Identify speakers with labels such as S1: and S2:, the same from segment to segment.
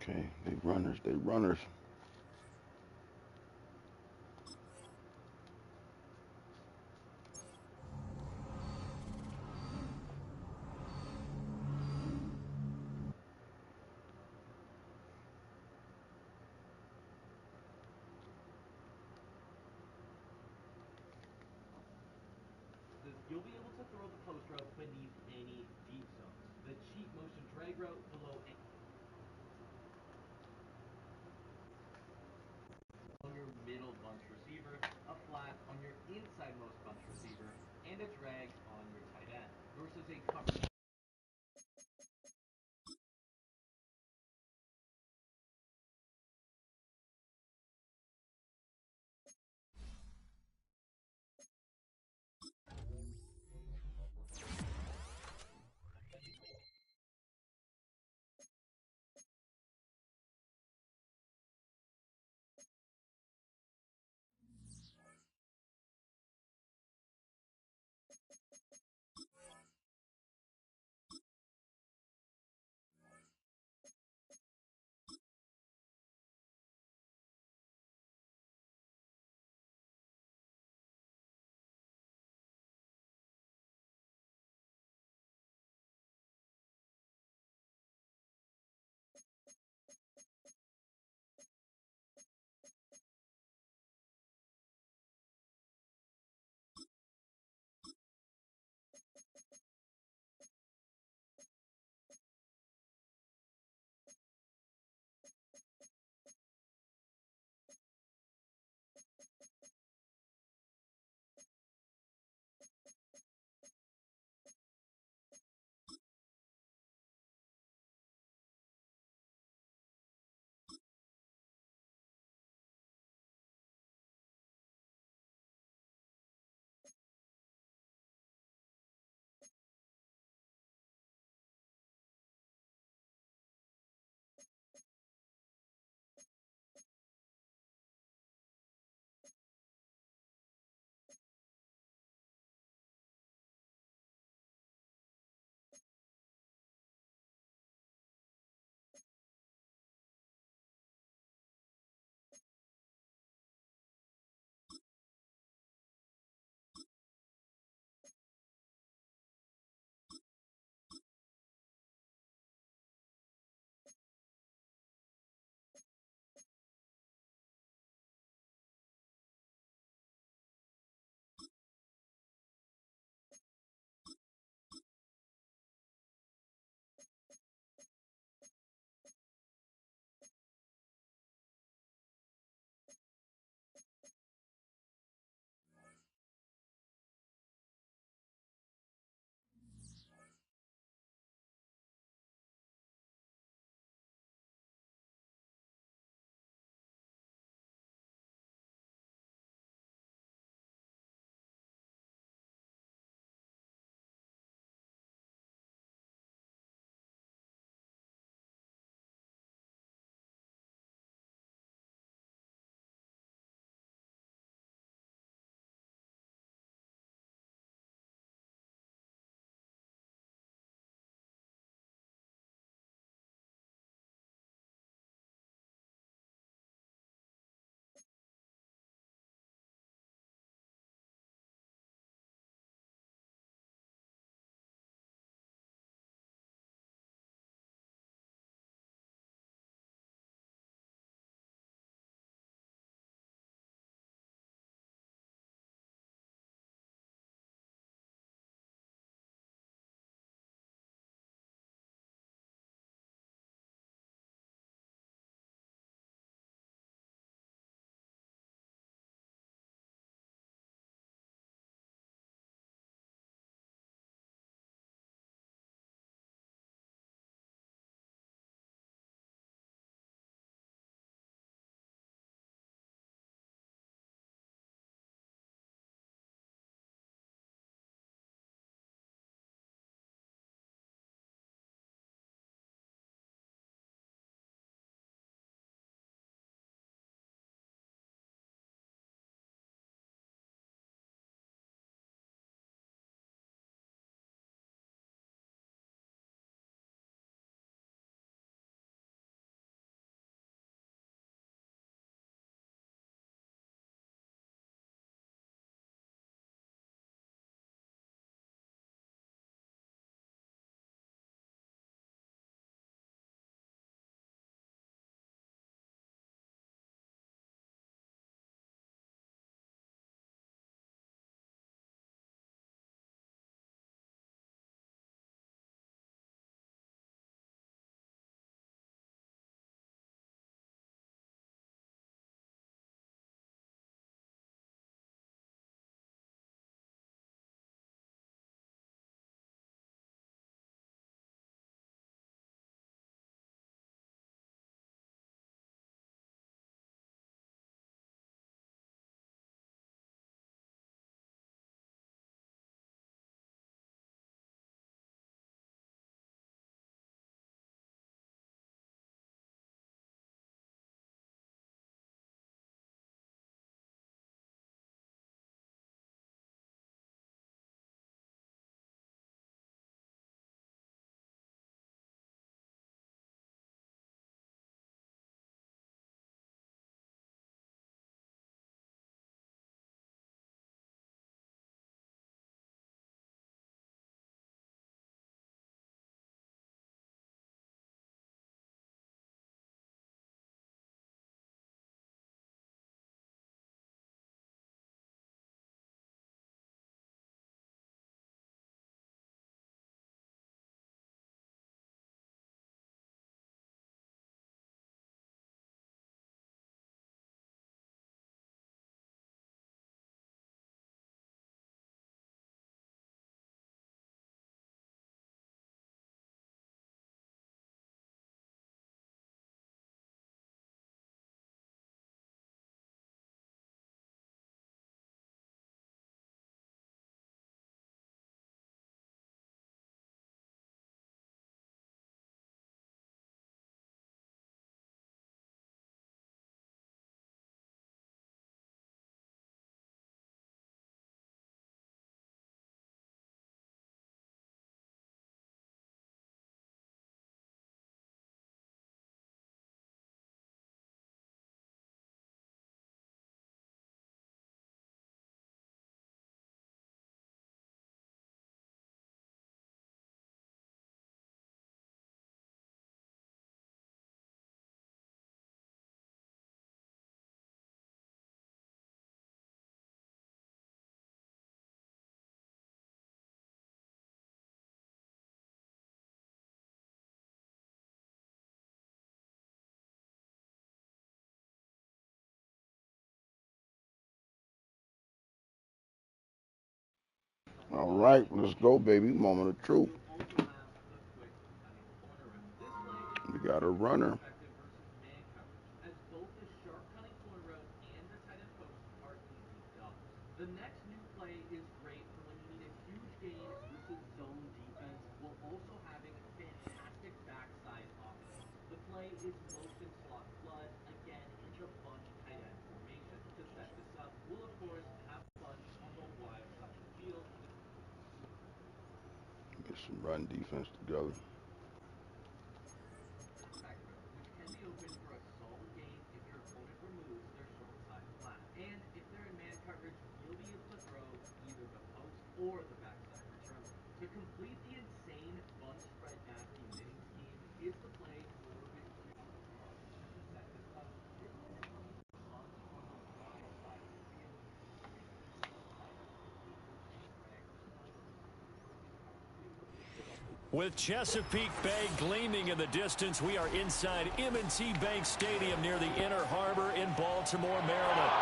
S1: Okay, they runners, they runners.
S2: Says you'll be able to throw the post route beneath any deep zones. The cheat motion drag route below on your middle bunch receiver, a flat on your inside most bunch receiver, and a drag on your tight end versus a cover
S1: All right, let's go, baby. Moment of truth.
S2: You'll also have the quick cutting corner route. This play is
S1: We got a
S2: particularly
S1: runner.
S2: effective versus man coverage, as both the sharp cutting corner route and the tight end post are easy doubles. The next new play is great for when you need a huge gain versus zone defense, while also having fantastic backside options. The play is most in slot flood, again in the bunch tight end formation. To set this up, we'll of course have bunch on the wide side of the field.
S1: Get some run defense together.
S2: Spectrum, which can be open for a solid gain if your opponent removes their short side flat. And if they're in man coverage, you'll be able to throw either the post or the backside return. To complete the insane bunch spread nasty winning scheme is the play for the huge run. To set this up, you're going to need bunch on the wide side of the field. Everything is tighter with this rag is part two.
S3: With Chesapeake Bay gleaming in the distance, we are inside M&T Bank Stadium near the Inner Harbor in Baltimore, Maryland.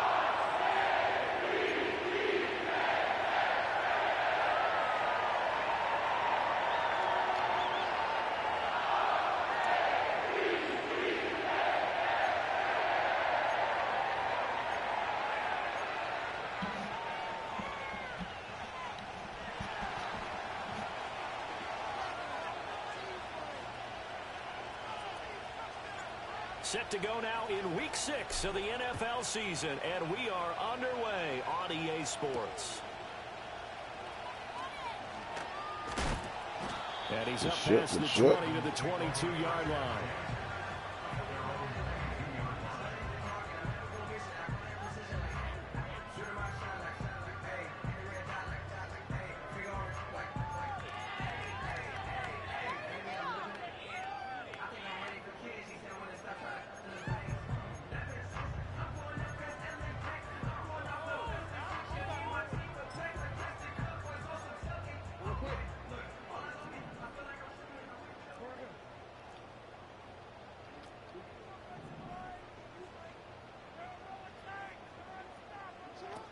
S3: Set to go now in Week 6 of the NFL season, and we are underway on EA Sports. And he's up past the 20 to the 22-yard line.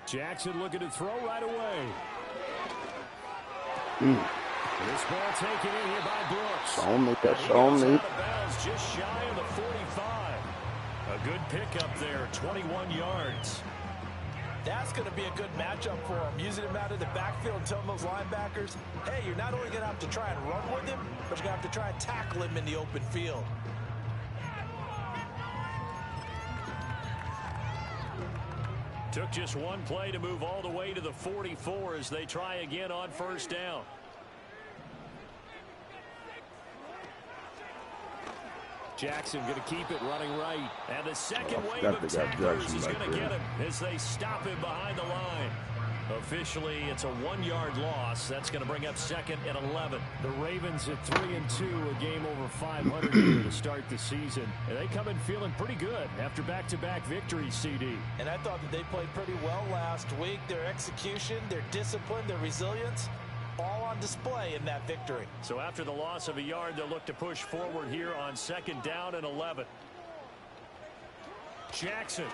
S3: Jackson looking to throw right away. This ball taken in here by Brooks.
S1: That's on me.
S3: Just shy of the 45. A good pickup there, 21 yards.
S4: That's going to be a good matchup for him. Using him out of the backfield and telling those linebackers, hey, you're not only going to have to try and run with him, but you're going to have to try and tackle him in the open field.
S3: Took just one play to move all the way to the 44 as they try again on first down. Jackson going to keep it running right. And the second wave of tacklers is going to get him as they stop him behind the line. Officially, it's a 1-yard loss. That's going to bring up second and 11. The Ravens at 3-2, a game over 500 here to start the season. And they come in feeling pretty good after back-to-back victories, CD.
S4: And I thought that they played pretty well last week. Their execution, their discipline, their resilience, all on display in that victory.
S3: So after the loss of a yard, they'll look to push forward here on second down and 11. Jackson.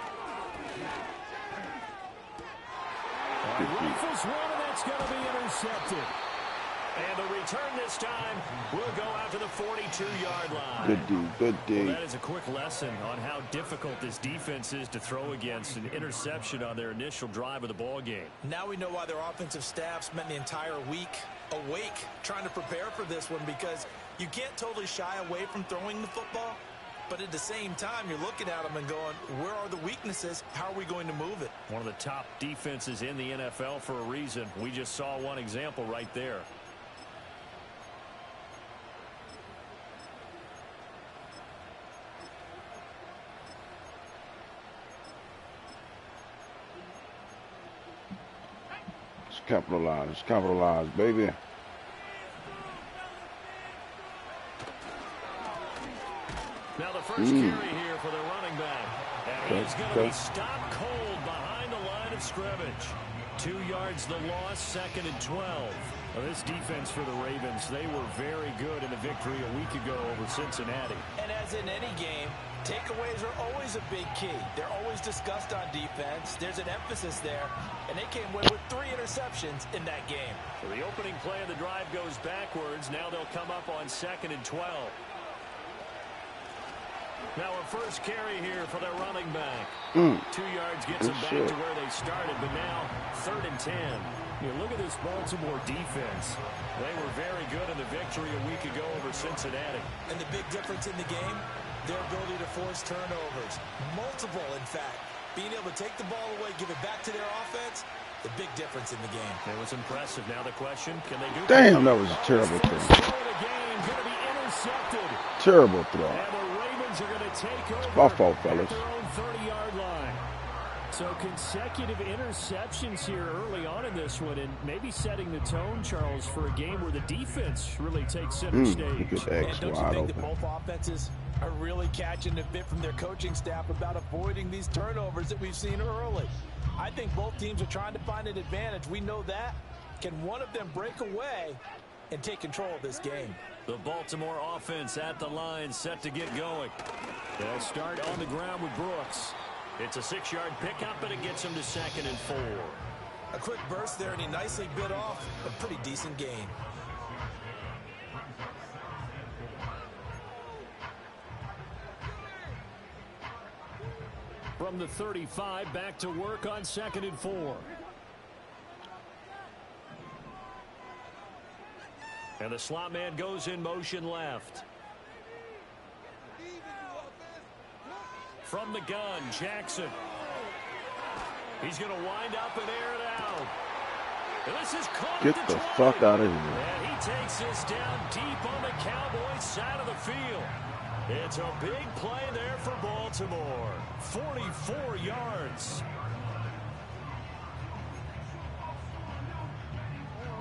S3: Rifles one, and that's going to be intercepted. And the return this time will go out to the 42-yard line.
S1: Good D.
S3: Well, that is a quick lesson on how difficult this defense is to throw against. An interception on their initial drive of the ball game.
S4: Now we know why their offensive staff spent the entire week awake trying to prepare for this one, because you can't totally shy away from throwing the football. But at the same time, you're looking at them and going, where are the weaknesses? How are we going to move it?
S3: One of the top defenses in the NFL for a reason. We just saw one example right there.
S1: It's capitalized, baby.
S3: Now the first carry here for the running back. And he's going to be stopped cold behind the line of scrimmage. 2 yards the loss, second and 12. Now this defense for the Ravens, they were very good in a victory a week ago over Cincinnati.
S4: And as in any game, Takeaways are always a big key. They're always discussed on defense. There's an emphasis there, and they came away with 3 interceptions in that game.
S3: So the opening play of the drive goes backwards. Now they'll come up on 2nd and 12. Now a first carry here for their running back. 2 yards gets them back to where they started, but now 3rd and 10.
S5: You look at this Baltimore defense.
S3: They were very good in the victory a week ago over Cincinnati.
S4: And the big difference in the game, their ability to force turnovers. Multiple, in fact. Being able to take the ball away, give it back to their offense, the big difference in the game.
S3: It was impressive. Now the question, can they do
S1: Damn, that was a terrible throw. Terrible throw.
S3: And the Ravens are going to take over
S1: My fault, fellas.
S3: at their own 30-yard line.
S5: So consecutive interceptions here early on in this one, and maybe setting the tone, Charles, for a game where the defense really takes center stage.
S4: And don't you think that both offenses are really catching a bit from their coaching staff about avoiding these turnovers that we've seen early? I think both teams are trying to find an advantage. We know that. Can one of them break away and take control of this game?
S3: The Baltimore offense at the line, set to get going. They'll start on the ground with Brooks. It's a 6-yard pickup, and it gets him to 2nd and 4.
S4: A quick burst there, and he nicely bit off a pretty decent gain.
S5: From the 35, back to work on 2nd and 4.
S3: And the slot man goes in motion left. From the gun, Jackson. He's going to wind up and air it out. And this is caught.
S1: Get the fuck out of here.
S3: And he takes this down deep on the Cowboys side of the field. It's a big play there for Baltimore. 44 yards.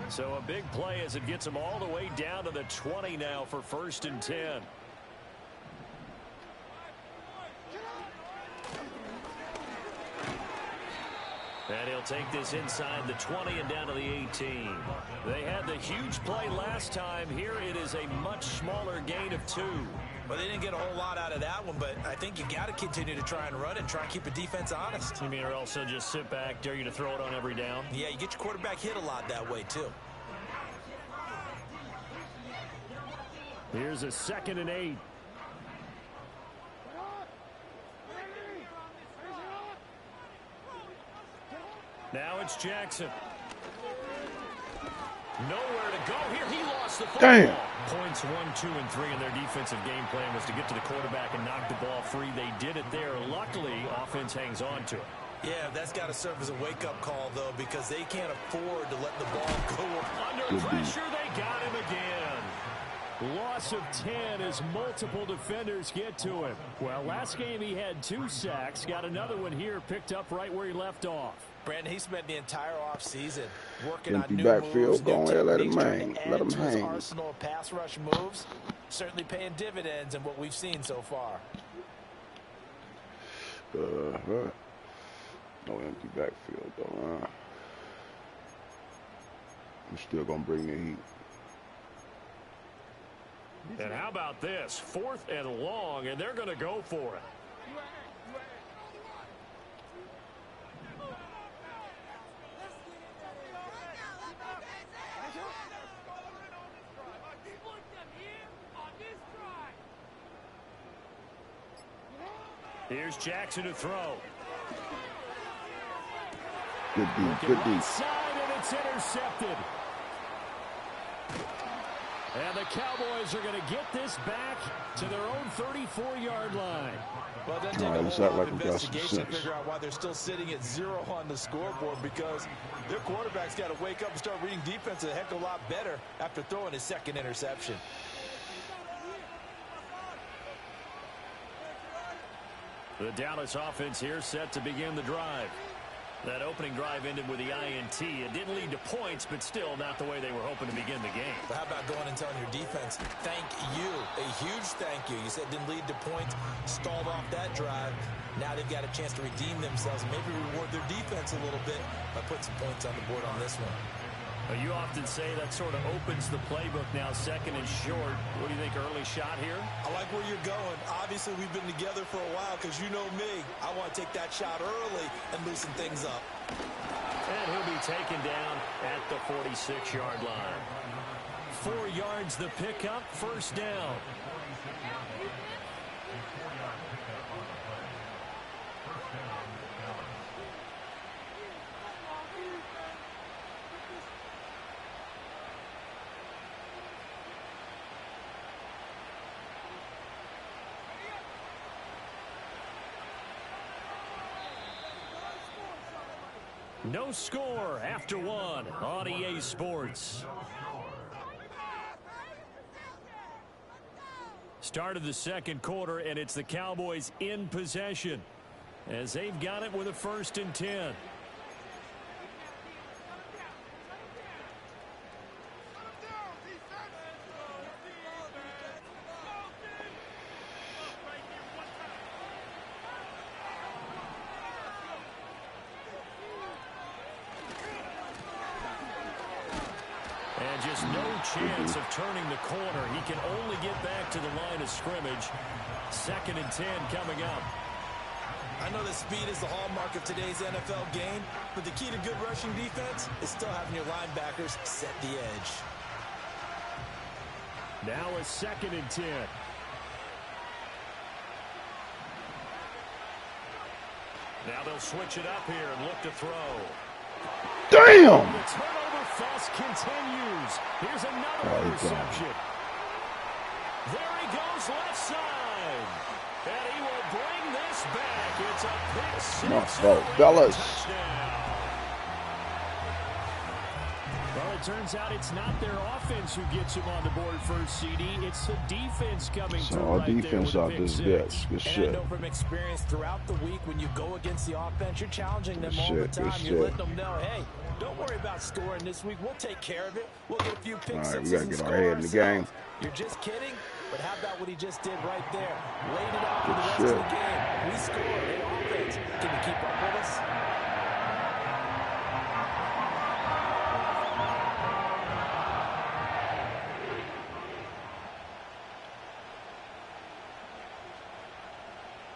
S3: So a big play as it gets them all the way down to the 20 now for 1st and 10. And he'll take this inside the 20 and down to the 18. They had the huge play last time. Here it is a much smaller gain of 2.
S4: Well, they didn't get a whole lot out of that one, but I think you got to continue to try and run and try and keep the defense honest.
S3: You mean or also just sit back, dare you to throw it on every down?
S4: Yeah, you get your quarterback hit a lot that way, too.
S5: Here's a 2nd and 8.
S3: Now it's Jackson. Nowhere to go here. He lost the football.
S1: Damn.
S3: Points 1, 2, and 3 in their defensive game plan was to get to the quarterback and knock the ball free. They did it there. Luckily, offense hangs on to it.
S4: Yeah, that's got to serve as a wake-up call, though, because they can't afford to let the ball go.
S3: Under pressure, they got him again.
S5: Loss of 10 as multiple defenders get to him. Well, last game he had 2 sacks. Got another one here, picked up right where he left off.
S4: Brandon, he spent the entire offseason working
S1: Empty
S4: on new
S1: backfield,
S4: moves,
S1: go
S4: new
S1: ahead, let him
S4: techniques, trying
S1: hang.
S4: to
S1: Let
S4: add
S1: him
S4: to his
S1: hang.
S4: arsenal of pass rush moves. Certainly paying dividends in what we've seen so far.
S1: No empty backfield, though. I'm still going to bring the heat.
S3: And how about this? 4th and long, and they're going to go for it. Here's Jackson to throw.
S1: Good deep, good deep.
S5: Side, and it's intercepted. And the Cowboys are going to get this back to their own 34-yard line.
S4: Well, it doesn't take a whole lot of investigation to figure out why they're still sitting at 0 on the scoreboard, because their quarterback's got to wake up and start reading defense a heck of a lot better after throwing his 2nd interception.
S3: The Dallas offense here set to begin the drive. That opening drive ended with the INT. It didn't lead to points, but still not the way they were hoping to begin the game.
S4: But how about going and telling your defense, thank you, a huge thank you. You said it didn't lead to points, stalled off that drive. Now they've got a chance to redeem themselves and maybe reward their defense a little bit by putting some points on the board on this one.
S3: You often say that sort of opens the playbook now, second and short. What do you think, early shot here?
S4: I like where you're going. Obviously, we've been together for a while because you know me. I want to take that shot early and loosen things up.
S3: And he'll be taken down at the 46-yard line. 4 yards the pickup, first down. No score after 1 on EA Sports. Start of the second quarter, and it's the Cowboys in possession as they've got it with a 1st and 10. And just no chance of turning the corner. He can only get back to the line of scrimmage. 2nd and 10 coming up.
S4: I know that speed is the hallmark of today's NFL game, but the key to good rushing defense is still having your linebackers set the edge.
S5: Now a 2nd and 10.
S3: Now they'll switch it up here and look to throw.
S1: Damn!
S5: The turnover fest continues. Here's another interception. There he goes, left side. And he will bring this back. It's a pick six.
S1: My fault, fellas.
S5: Well, it turns out it's not their offense who gets him on the board first, CD. It's the defense coming through
S1: all
S5: right
S1: defense
S5: there
S1: out
S5: with a
S1: this
S5: pick
S1: bitch.
S5: six.
S1: Good
S4: And
S1: shit.
S4: I know from experience throughout the week, when you go against the offense, you're challenging them
S1: Good
S4: all the
S1: shit, good
S4: time. You're
S1: shit.
S4: letting them know, hey, don't worry about scoring this week. We'll take care of it. We'll get a few pick
S1: All right,
S4: sixes
S1: we gotta
S4: and
S1: get
S4: score
S1: our head in the game.
S4: ourselves. You're just kidding? But how about what he just did right there? Laid it out for the
S1: Good
S4: rest
S1: shit.
S4: of the game. We scored. Hey, offense, can you keep up with us?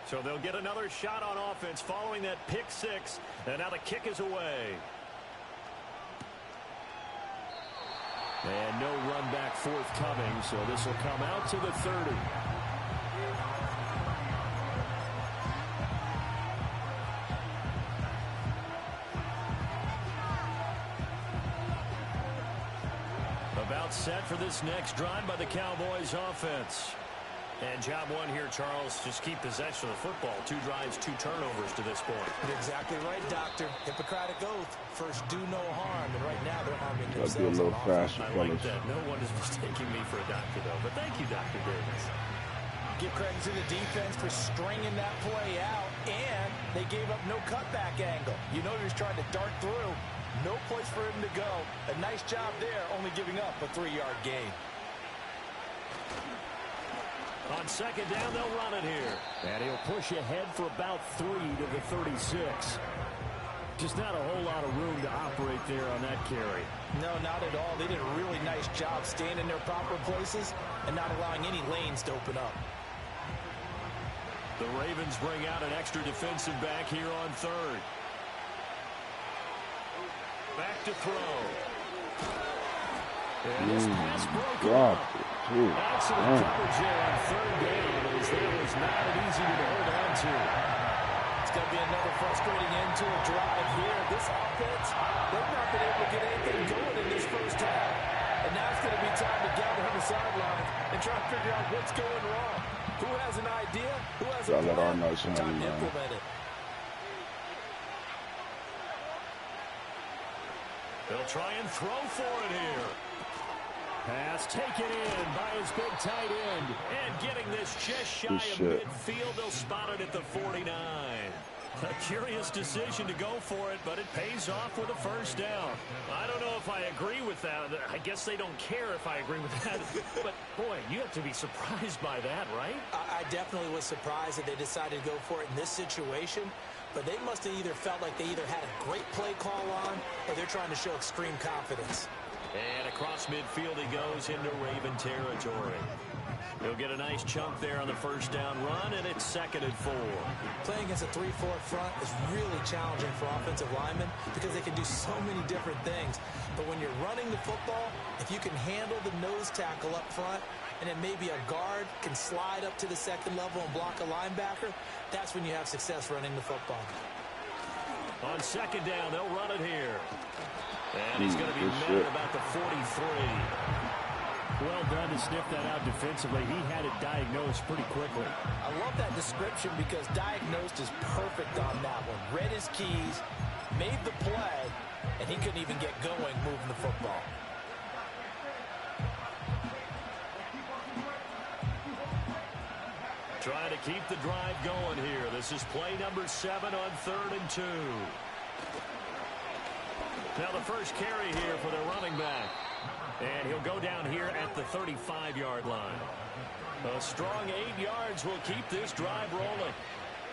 S3: So they'll get another shot on offense following that pick six. And now the kick is away.
S5: And no run back forthcoming, so this will come out to the 30. About set for this next drive by the Cowboys offense.
S3: And job one here, Charles. Just keep possession of the football. 2 drives, 2 turnovers to this point.
S4: You're exactly right, Doctor. Hippocratic oath. First, do no harm. And right now, they're harming
S1: Gotta be a
S4: themselves.
S1: little
S4: on offense.
S1: faster,
S3: I like
S1: fellas.
S3: that. No one is mistaking me for a doctor, though. But thank you, Dr. Davis.
S4: Give credit to the defense for stringing that play out, and they gave up no cutback angle. You know, he was trying to dart through. No place for him to go. A nice job there, only giving up a 3-yard gain.
S3: On second down, they'll run it here.
S5: And he'll push ahead for about 3 to the 36. Just not a whole lot of room to operate there on that carry.
S4: No, not at all. They did a really nice job staying in their proper places and not allowing any lanes to open up.
S3: The Ravens bring out an extra defensive back here on third. Back to throw.
S5: And this pass broken
S1: Drop
S5: up.
S1: it, too.
S5: Excellent
S1: Damn.
S5: coverage there on third down, as that was not easy to hold on to.
S4: It's going to be another frustrating end to a drive here. This offense, they've not been able to get anything going in this first half. And now it's going to be time to gather on the sidelines and try to figure out what's going wrong. Who has an idea? Who has a
S1: Gotta let our
S4: plan?
S1: know something,
S4: Time to
S1: man.
S4: implement it.
S3: They'll try and throw for it here.
S5: Pass taken in by his big tight end.
S3: And getting this just shy
S1: Good
S3: of
S1: shit.
S3: midfield, they'll spot it at the 49. A curious decision to go for it, but it pays off with a first down. I don't know if I agree with that. I guess they don't care if I agree with that. But, boy, you have to be surprised by that, right?
S4: I definitely was surprised that they decided to go for it in this situation, but they must have either felt like they either had a great play call on or they're trying to show extreme confidence.
S3: And across midfield he goes into Raven territory. He'll get a nice chunk there on the first down run, and it's 2nd and 4.
S4: Playing against a 3-4 front is really challenging for offensive linemen because they can do so many different things. But when you're running the football, if you can handle the nose tackle up front, and then maybe a guard can slide up to the 2nd level and block a linebacker, that's when you have success running the football.
S3: On 2nd down, they'll run it here. And he's going to be met at about the 43.
S5: Well done to sniff that out defensively. He had it diagnosed pretty quickly.
S4: I love that description because diagnosed is perfect on that one. Read his keys, made the play, and he couldn't even get going moving the football.
S3: Trying to keep the drive going here. This is play number 7 on 3rd and 2. Now the first carry here for their running back. And he'll go down here at the 35-yard line. A strong 8 yards will keep this drive rolling.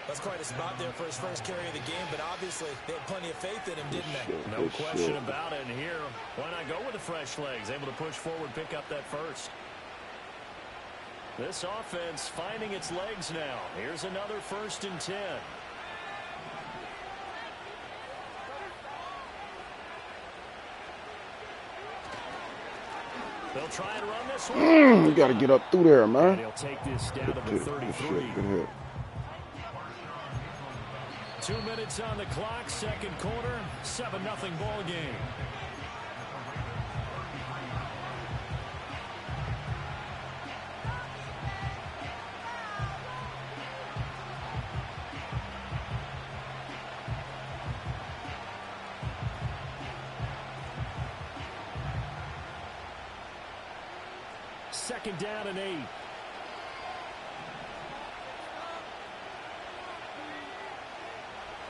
S4: That's quite a spot there for his first carry of the game, but obviously they had plenty of faith in him, didn't they?
S3: No question about it. And here, why not go with the fresh legs? Able to push forward, pick up that first. This offense finding its legs now. Here's another 1st and 10. They'll try and run this one.
S1: You got to get up through there, man.
S3: And he'll take this down to the 33. 2 minutes on the clock, 2nd quarter, 7-0 ball game. Second down and 8.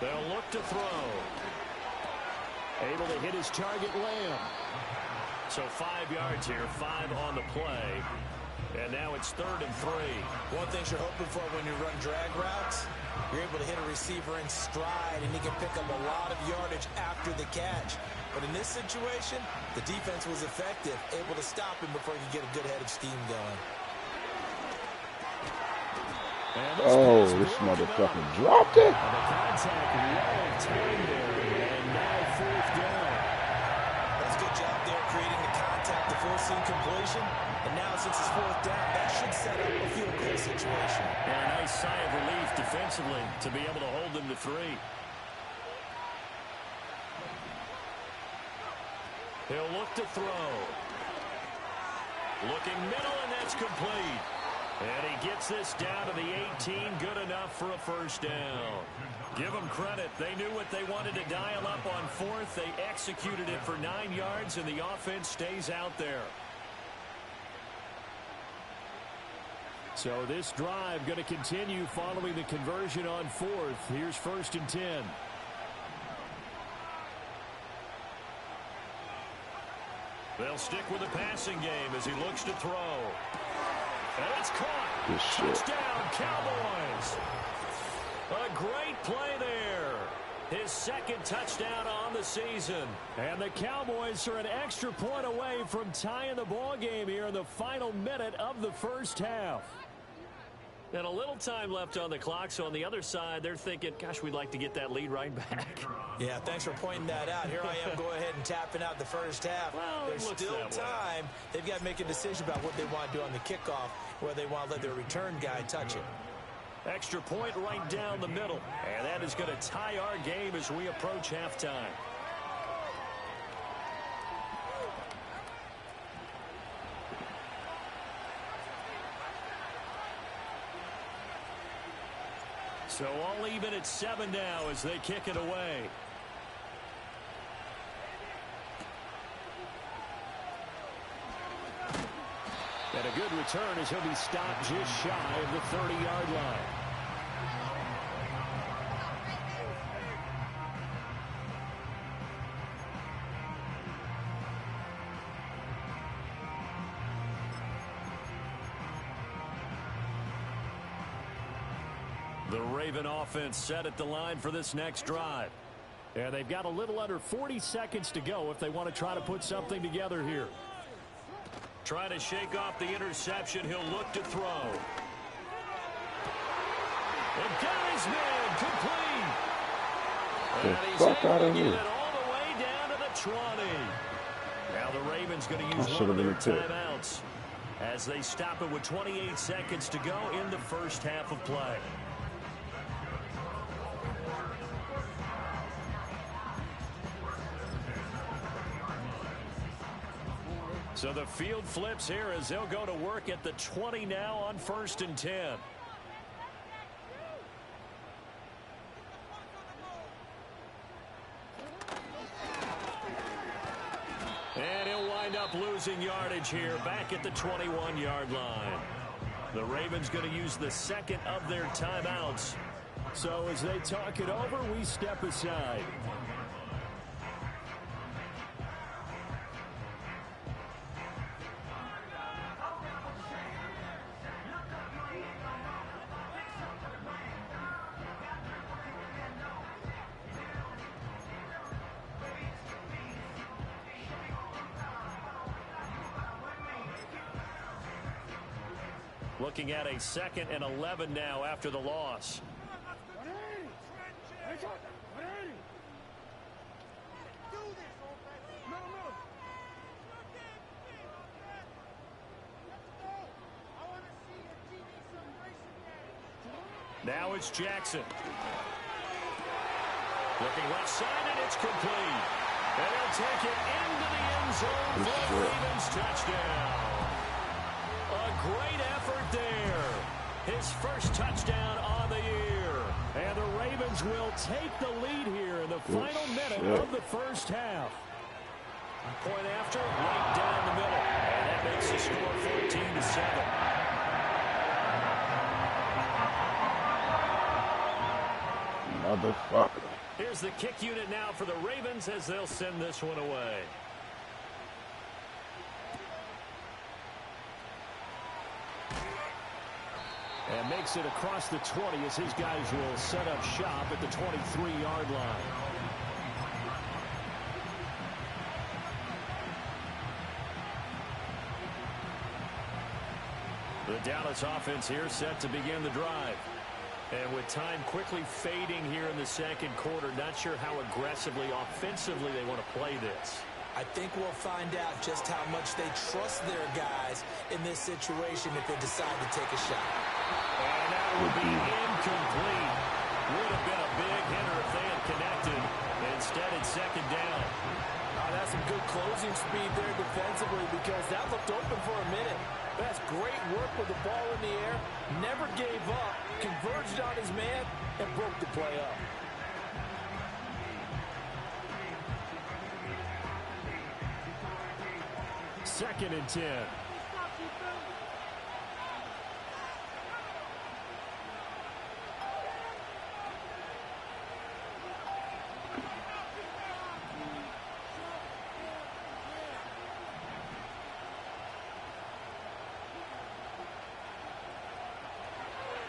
S3: They'll look to throw. Able to hit his target, Lamb. So 5 yards here, 5 on the play. And now it's 3rd and 3.
S4: One thing you're hoping for when you run drag routes, you're able to hit a receiver in stride, and he can pick up a lot of yardage after the catch. But in this situation, the defense was effective, able to stop him before he could get a good head of steam going.
S1: Oh, this motherfucker dropped it.
S5: The contact well timed there, and now 4th down.
S4: That's a good job there, creating the contact to forcing completion. And now, since it's 4th down, that should set up a field goal situation.
S3: And a nice sigh of relief defensively to be able to hold them to 3. He'll look to throw. Looking middle, and that's complete. And he gets this down to the 18. Good enough for a 1st down. Give them credit. They knew what they wanted to dial up on 4th. They executed it for 9 yards, and the offense stays out there.
S5: So this drive going to continue following the conversion on 4th. Here's 1st and 10.
S3: They'll stick with the passing game as he looks to throw. And it's caught. Touchdown, Cowboys. A great play there. His 2nd touchdown on the season.
S5: And the Cowboys are an extra point away from tying the ball game here in the final minute of the 1st half.
S3: And a little time left on the clock, so on the other side, they're thinking, gosh, we'd like to get that lead right back.
S4: Yeah, thanks for pointing that out. Here I am, go ahead and tapping out the 1st half.
S3: Well,
S4: there's still time. They've got to make a decision about what they want to do on the kickoff, where they want to let their return guy touch it.
S3: Extra point right down the middle. And that is going to tie our game as we approach halftime. So all even at 7 now as they kick it away.
S5: And a good return as he'll be stopped just shy of the 30-yard line.
S3: The Raven offense set at the line for this next drive. And they've got a little under 40 seconds to go if they want to try to put something together here. Trying to shake off the interception. He'll look to throw. And got his man complete. And he's able to get it all the way down to the 20. Now the Ravens going to use one of their timeouts as they stop it with 28 seconds to go in the first half of play. So the field flips here as they'll go to work at the 20 now on 1st and 10. And he'll wind up losing yardage here back at the 21-yard line. The Ravens going to use the second of their timeouts. So as they talk it over, we step aside. Looking at a 2nd and 11 now after the loss. Now it's Jackson. Looking left side, and it's complete. And he'll take it into the end zone for the Ravens touchdown. A great effort there. His first touchdown on the year. And the Ravens will take the lead here in the final minute of the first half. Point after, right down the middle. And that makes the score 14-7.
S1: Motherfucker.
S3: Here's the kick unit now for the Ravens as they'll send this one away. And makes it across the 20 as his guys will set up shop at the 23-yard line. The Dallas offense here set to begin the drive. And with time quickly fading here in the second quarter, not sure how aggressively, offensively they want to play this.
S4: I think we'll find out just how much they trust their guys in this situation if they decide to take a shot.
S3: And that would be incomplete. Would have been a big hitter if they had connected. Instead, it's second down.
S4: That's some good closing speed there defensively because that looked open for a minute. That's great work with the ball in the air. Never gave up, converged on his man, and broke the play up.
S3: Second and 10.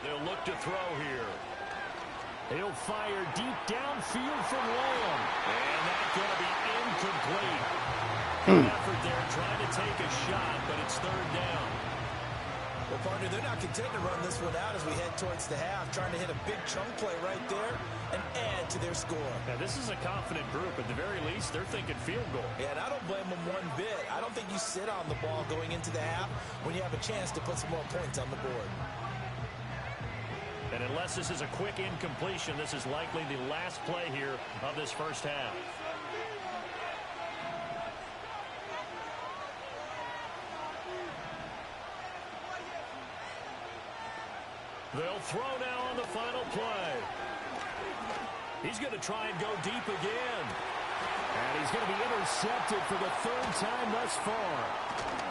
S3: They'll look to throw here. He'll fire deep downfield from Lamb. And that's going to be incomplete. Good effort there trying to take a shot, but it's third down.
S4: Well, partner, they're not content to run this one out as we head towards the half, trying to hit a big chunk play right there and add to their score.
S3: Now, this is a confident group. At the very least, they're thinking field goal.
S4: Yeah, and I don't blame them one bit. I don't think you sit on the ball going into the half when you have a chance to put some more points on the board.
S3: And unless this is a quick incompletion, this is likely the last play here of this first half. They'll throw now on the final play. He's going to try and go deep again. And he's going to be intercepted for the third time thus far.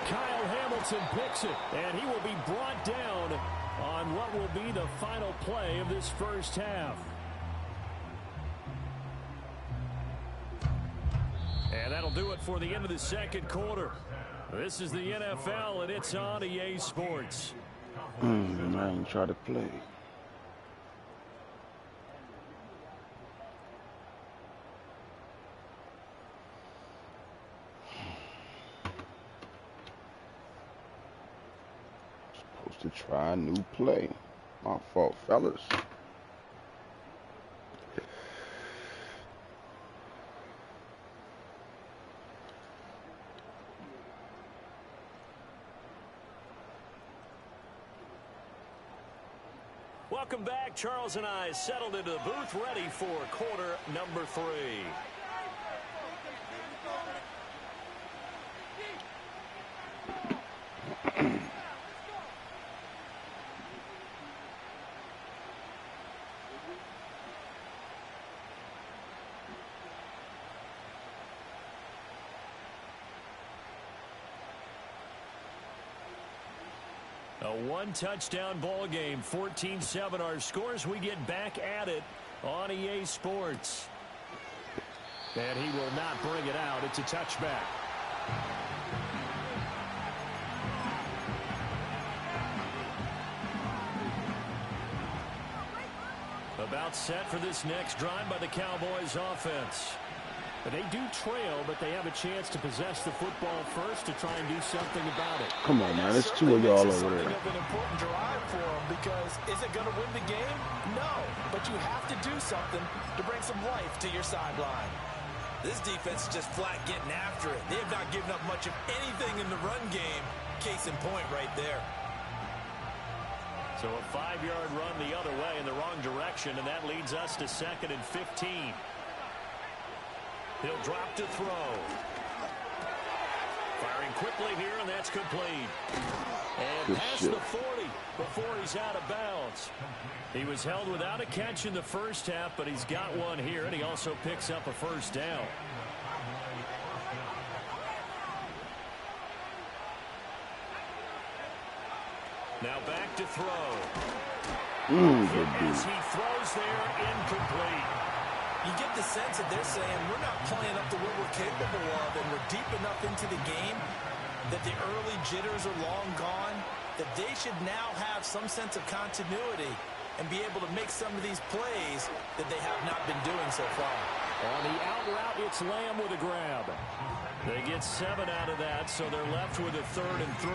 S3: Kyle Hamilton picks it, and he will be brought down on what will be the final play of this first half. And that'll do it for the end of the second quarter. This is the NFL, and it's on EA Sports.
S1: Man, try to play. to try a new play. My fault, fellas.
S3: Welcome back. Charles and I settled into the booth, ready for quarter number 3. A one-touchdown ball game, 14-7 our scores. We get back at it on EA Sports. And he will not bring it out. It's a touchback. About set for this next drive by the Cowboys offense. But they do trail, but they have a chance to possess the football first to try and do something about it.
S1: Come on, man. There's 2 of y'all over there.
S4: Of an important drive for them, because is it going to win the game? No, but you have to do something to bring some life to your sideline. This defense is just flat getting after it. They have not given up much of anything in the run game. Case in point right there.
S3: So a 5-yard run the other way in the wrong direction, and that leads us to 2nd and 15. He'll drop to throw. Firing quickly here, and that's complete. And past the 40 before he's out of bounds. He was held without a catch in the first half, but he's got one here, and he also picks up a first down. Now back to throw. As he throws there, incomplete.
S4: You get the sense that they're saying we're not playing up to what we're capable of, and we're deep enough into the game that the early jitters are long gone, that they should now have some sense of continuity and be able to make some of these plays that they have not been doing so far.
S3: On the out route, it's Lamb with a grab. They get 7 out of that, so they're left with a 3rd and 3.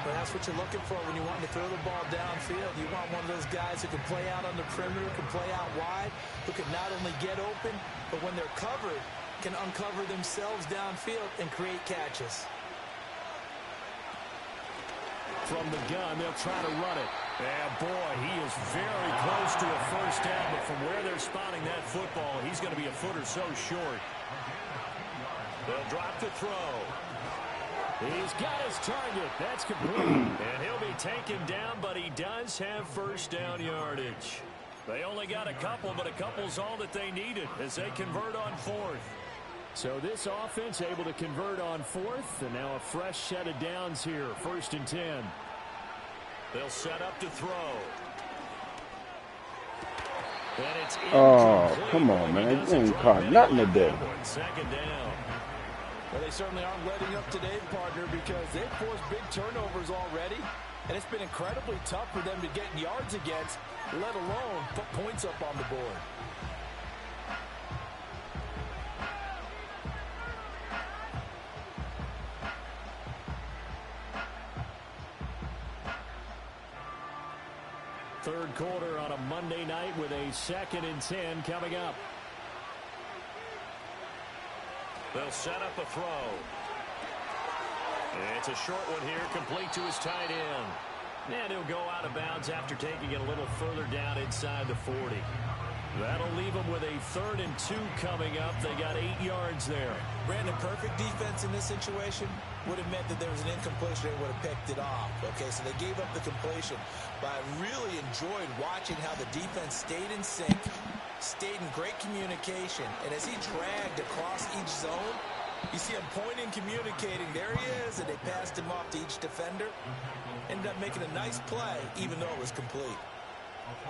S4: But that's what you're looking for when you want to throw the ball downfield. You want one of those guys who can play out on the perimeter, can play out wide, who can not only get open, but when they're covered, can uncover themselves downfield and create catches.
S3: From the gun, they'll try to run it. And boy, he is very close to a first down, but from where they're spotting that football, he's going to be a foot or so short. They'll drop to throw. He's got his target. That's complete. And he'll be taken down, but he does have first down yardage. They only got a couple, but a couple's all that they needed as they convert on 4th. So this offense able to convert on 4th, and now a fresh set of downs here, 1st and 10. They'll set up to throw. And it's
S1: come on, man. You ain't caught nothing today.
S3: 2nd down.
S4: Well, they certainly aren't letting up today, partner, because they've forced big turnovers already, and it's been incredibly tough for them to get yards against, let alone put points up on the board.
S3: Third quarter on a Monday night with a 2nd and 10 coming up. They'll set up a throw. It's a short one here, complete to his tight end. And he'll go out of bounds after taking it a little further down inside the 40. That'll leave them with a 3rd and 2 coming up. They got 8 yards there.
S4: Brandon, perfect defense in this situation would have meant that there was an incompletion. They would have picked it off. Okay, so they gave up the completion. But I really enjoyed watching how the defense stayed in sync, stayed in great communication. And as he dragged across each zone, you see him pointing, communicating. There he is, and they passed him off to each defender. Ended up making a nice play, even though it was complete.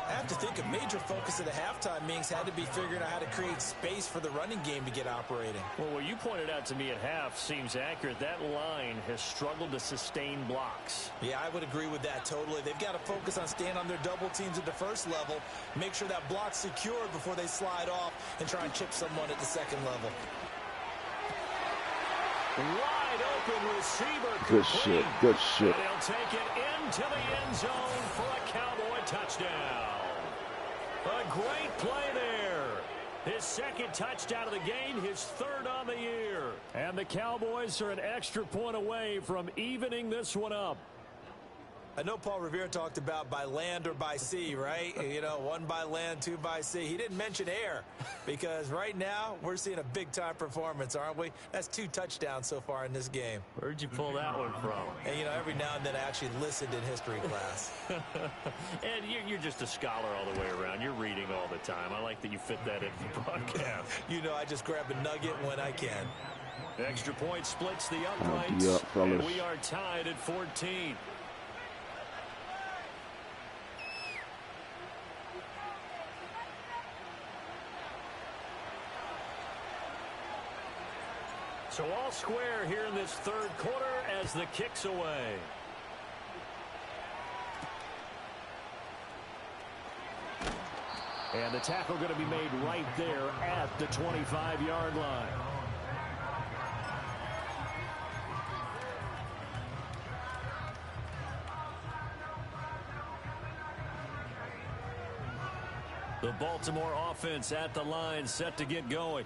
S4: I have to think a major focus of the halftime meetings had to be figuring out how to create space for the running game to get operating.
S3: Well, what you pointed out to me at half seems accurate. That line has struggled to sustain blocks.
S4: Yeah, I would agree with that totally. They've got to focus on staying on their double teams at the first level, make sure that block's secured before they slide off and try and chip someone at the second level.
S3: Wide open receiver.
S1: Good shit. Good shit.
S3: And he'll take it into the end zone for a Cowboy touchdown. A great play there. His second touchdown of the game, his third on the year. And the Cowboys are an extra point away from evening this one up.
S4: I know Paul Revere talked about by land or by sea, right? You know, one by land, two by sea. He didn't mention air because right now we're seeing a big-time performance, aren't we? That's 2 touchdowns so far in this game.
S3: Where'd you pull that one from?
S4: And, you know, every now and then I actually listened in history class.
S3: And you're just a scholar all the way around. You're reading all the time. I like that you fit that into the broadcast.
S4: You know, I just grab a nugget when I can.
S3: Extra point splits the uprights, and we are tied at 14. So all square here in this third quarter as the kick's away. And the tackle going to be made right there at the 25-yard line. The Baltimore offense at the line, set to get going.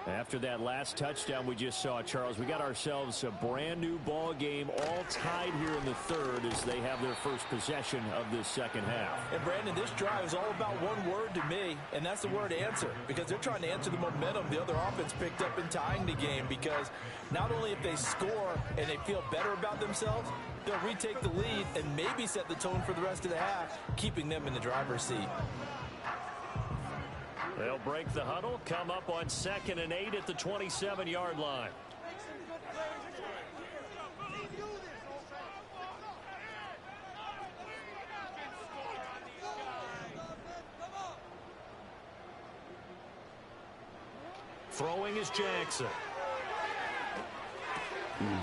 S3: After that last touchdown we just saw, Charles, we got ourselves a brand new ball game, all tied here in the third as they have their first possession of this second half.
S4: And Brandon, this drive is all about one word to me, and that's the word answer, because they're trying to answer the momentum the other offense picked up in tying the game, because not only if they score and they feel better about themselves, they'll retake the lead and maybe set the tone for the rest of the half, keeping them in the driver's seat.
S3: They'll break the huddle, come up on 2nd and 8 at the 27-yard line. Throwing is Jackson.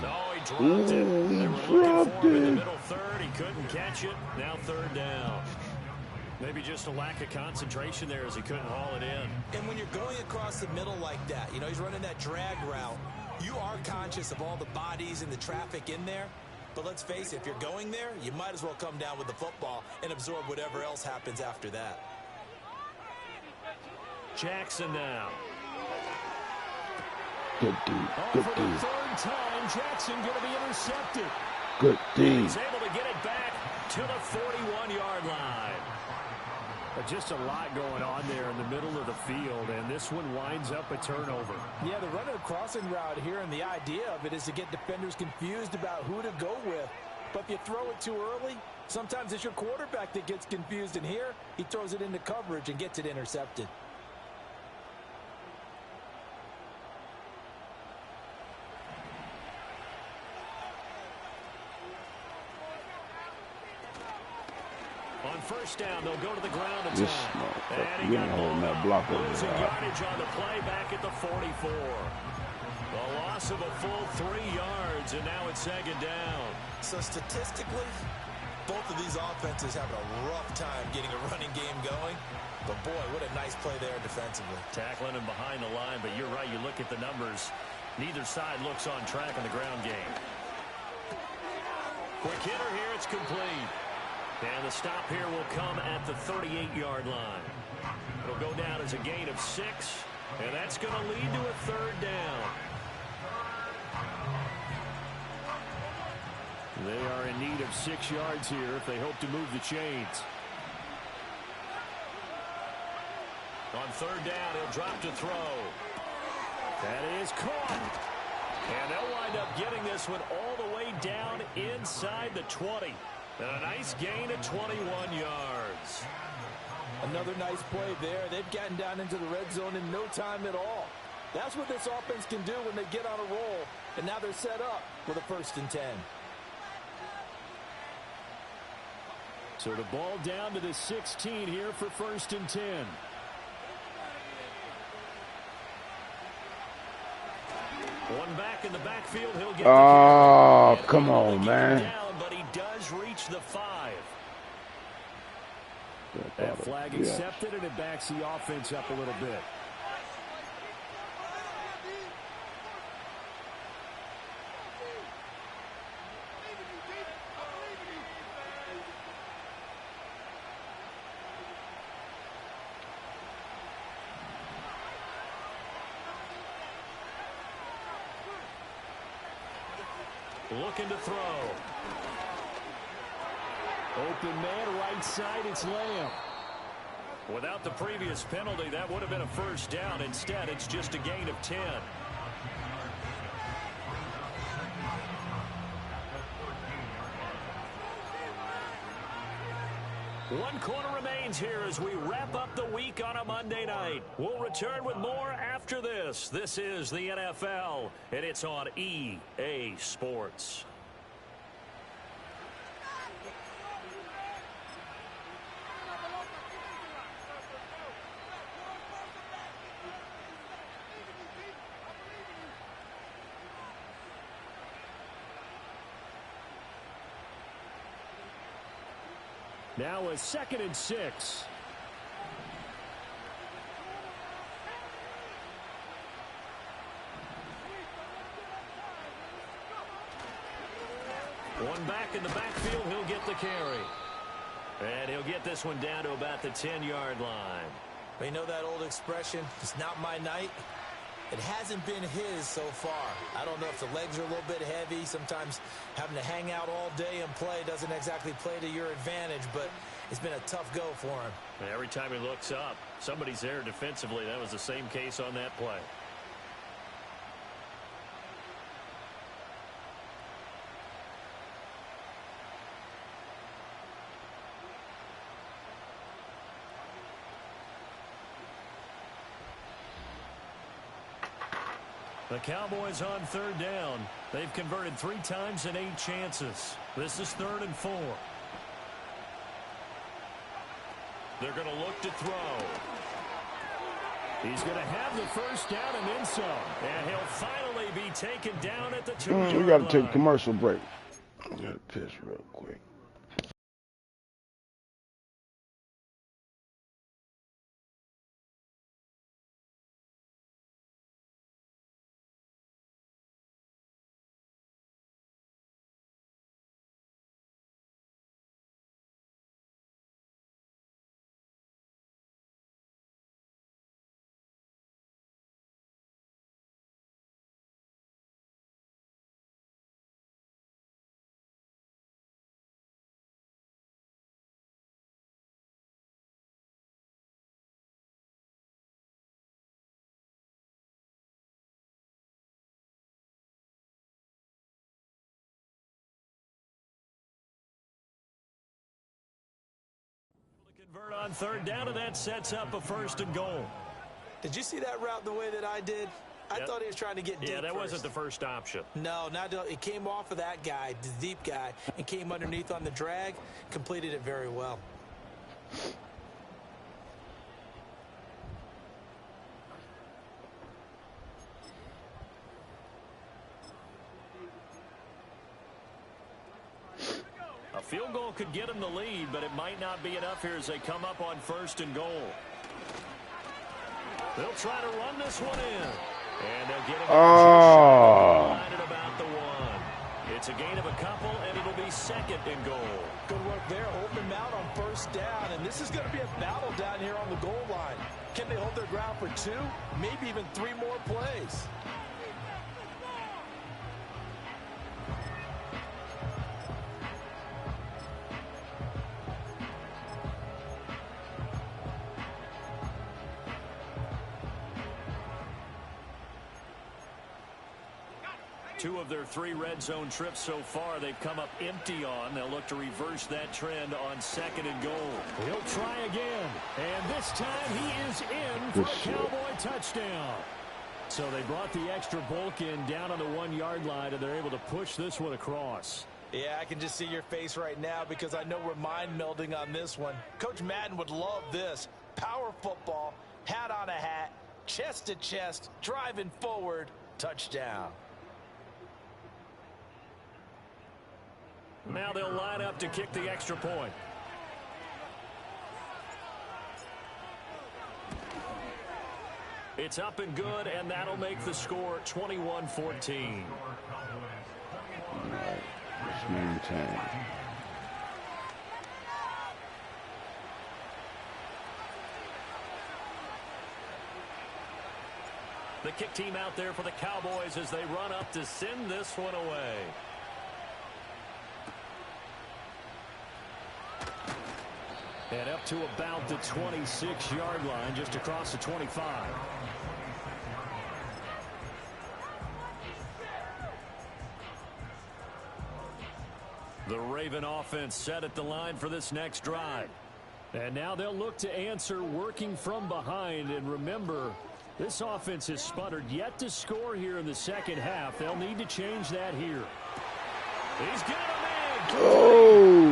S3: Oh, he dropped it. They were looking for him in the middle third. He couldn't catch it. Now 3rd down. Maybe just a lack of concentration there as he couldn't haul it in.
S4: And when you're going across the middle like that, you know, he's running that drag route, you are conscious of all the bodies and the traffic in there. But let's face it, if you're going there, you might as well come down with the football and absorb whatever else happens after that.
S3: Jackson now.
S1: Good D. Good
S3: For
S1: D.
S3: the 3rd time, Jackson going to be intercepted.
S1: Good D.
S3: He's able to get it back to the 41-yard line. But just a lot going on there in the middle of the field, and this one winds up a turnover.
S4: Yeah, they're running a crossing route here, and the idea of it is to get defenders confused about who to go with. But if you throw it too early, sometimes it's your quarterback that gets confused, and here he throws it into coverage and gets it intercepted.
S3: On 1st down, they'll go to the ground
S1: This
S3: attack.
S1: motherfucker, you ain't holding that block over
S3: losing
S1: there.
S3: yardage on the play back at the 44. A loss of a full 3 yards, and now it's 2nd down.
S4: So statistically, both of these offenses having a rough time getting a running game going. But boy, what a nice play there defensively.
S3: Tackling him behind the line, but you're right, you look at the numbers. Neither side looks on track in the ground game. Quick hitter here, it's complete. And the stop here will come at the 38-yard line. It'll go down as a gain of 6, and that's going to lead to a 3rd down. They are in need of 6 yards here if they hope to move the chains. On 3rd down, he'll drop to throw. That is caught. And they'll wind up getting this one all the way down inside the 20. And a nice gain of 21 yards.
S4: Another nice play there. They've gotten down into the red zone in no time at all. That's what this offense can do when they get on a roll. And now they're set up with a 1st and 10.
S3: So the ball down to the 16 here for 1st and 10. One back in the backfield. He'll get
S1: Oh, come on, man.
S3: Down, but he does reach the 5. That flag accepted, and it backs the offense up a little bit. looking to throw.
S5: Open man, right side, it's Lamb.
S3: Without the previous penalty, that would have been a first down. Instead, it's just a gain of 10. One quarter remains here as we wrap up the week on a Monday night. We'll return with more after this. This is the NFL, and it's on EA Sports.
S5: Now a 2nd and 6.
S3: One back in the backfield, he'll get the carry. And he'll get this one down to about the 10-yard line.
S4: You know that old expression, it's not my night? It hasn't been his so far. I don't know if the legs are a little bit heavy. Sometimes having to hang out all day and play doesn't exactly play to your advantage, but it's been a tough go for him.
S3: And every time he looks up, somebody's there defensively. That was the same case on that play. The Cowboys on 3rd down. They've converted 3 times in 8 chances. This is 3rd and 4. They're going to look to throw.
S5: He's going to have the first down and then some.
S3: And he'll finally be taken down at the 2-yard line.
S1: We got to take a commercial break. I got to piss real quick.
S3: Convert on 3rd down, and that sets up a 1st and goal.
S4: Did you see that route the way that I did? I thought he was trying to get deep.
S3: Yeah, that
S4: first.
S3: wasn't the first option.
S4: No, it came off of that guy, the deep guy, and came underneath on the drag, completed it very well.
S3: A field goal could get him the lead, but it might not be enough here as they come up on 1st and goal. They'll try to run this one in. And they'll get him at about the 1. It's a gain of a couple, and it'll be 2nd and goal.
S4: Good work there, holding them out on 1st down. And this is going to be a battle down here on the goal line. Can they hold their ground for 2, maybe even 3 more plays?
S3: Two of their 3 red zone trips so far, they've come up empty on. They'll look to reverse that trend on 2nd and goal.
S5: He'll try again. And this time he is in for a Cowboy touchdown. So they brought the extra bulk in down on the 1-yard line, and they're able to push this one across.
S4: Yeah, I can just see your face right now because I know we're mind melding on this one. Coach Madden would love this. Power football, hat on a hat, chest to chest, driving forward, touchdown.
S3: Now they'll line up to kick the extra point. It's up and good, and that'll make the score 21-14.
S1: All right, let's maintain.
S3: The kick team out there for the Cowboys as they run up to send this one away. And up to about the 26-yard line, just across the 25. The Raven offense set at the line for this next drive. And now they'll look to answer working from behind. And remember, this offense has sputtered yet to score here in the second half. They'll need to change that here. He's got him in.
S1: Oh!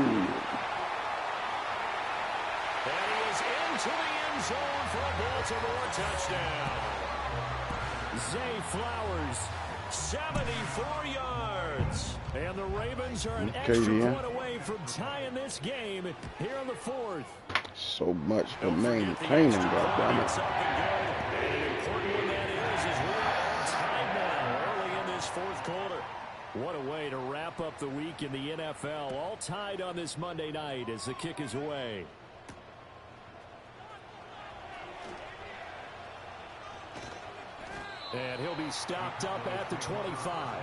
S3: And he is into the end zone for a Baltimore touchdown. Zay Flowers, 74 yards. And the Ravens are an extra point away from tying this game here in the fourth.
S1: So much for maintaining, goddammit.
S3: It's up and go. And an important one that is we're all tied now early in this fourth quarter. What a way to wrap up the week in the NFL. All tied on this Monday night as the kick is away. And he'll be stopped up at the 25.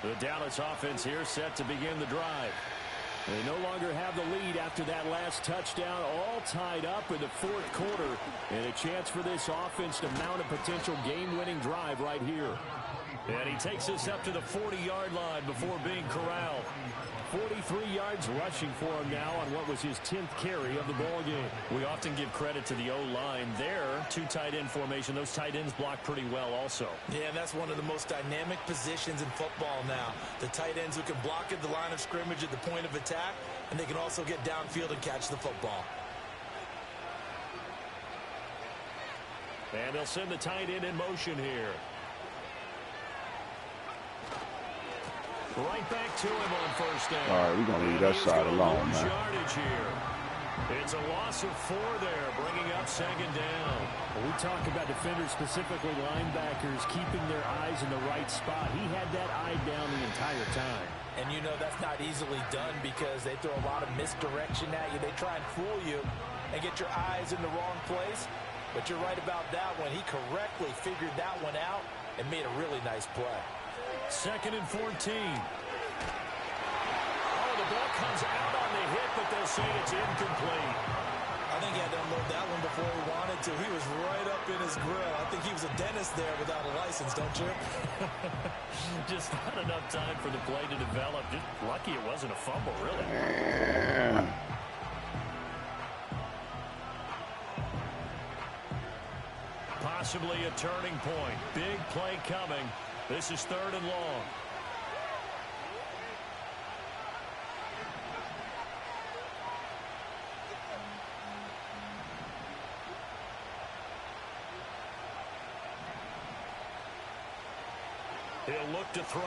S3: The Dallas offense here set to begin the drive. They no longer have the lead after that last touchdown, all tied up in the fourth quarter, and a chance for this offense to mount a potential game-winning drive right here. And he takes us up to the 40-yard line before being corralled. 43 yards rushing for him now on what was his 10th carry of the ball game. We often give credit to the O-line there. Two tight end formation. Those tight ends block pretty well also.
S4: Yeah, and that's one of the most dynamic positions in football now. The tight ends who can block at the line of scrimmage at the point of attack, and they can also get downfield and catch the football.
S3: And they'll send the tight end in motion here. Right back to him on first down.
S1: All right, we're going to leave that side alone, man.
S3: It's a loss of 4 there, bringing up second down.
S5: When we talk about defenders, specifically linebackers, keeping their eyes in the right spot. He had that eye down the entire time.
S4: And you know that's not easily done because they throw a lot of misdirection at you. They try and fool you and get your eyes in the wrong place. But you're right about that one. He correctly figured that one out and made a really nice play.
S3: Second and 14. Oh, the ball comes out on the hit, but they'll say it's incomplete.
S4: I think he had to unload that one before he wanted to. He was right up in his grill. I think he was a dentist there without a license, don't you?
S3: Just not enough time for the play to develop. Just lucky it wasn't a fumble, really. Possibly a turning point. Big play coming. This is 3rd and long. He'll look to throw.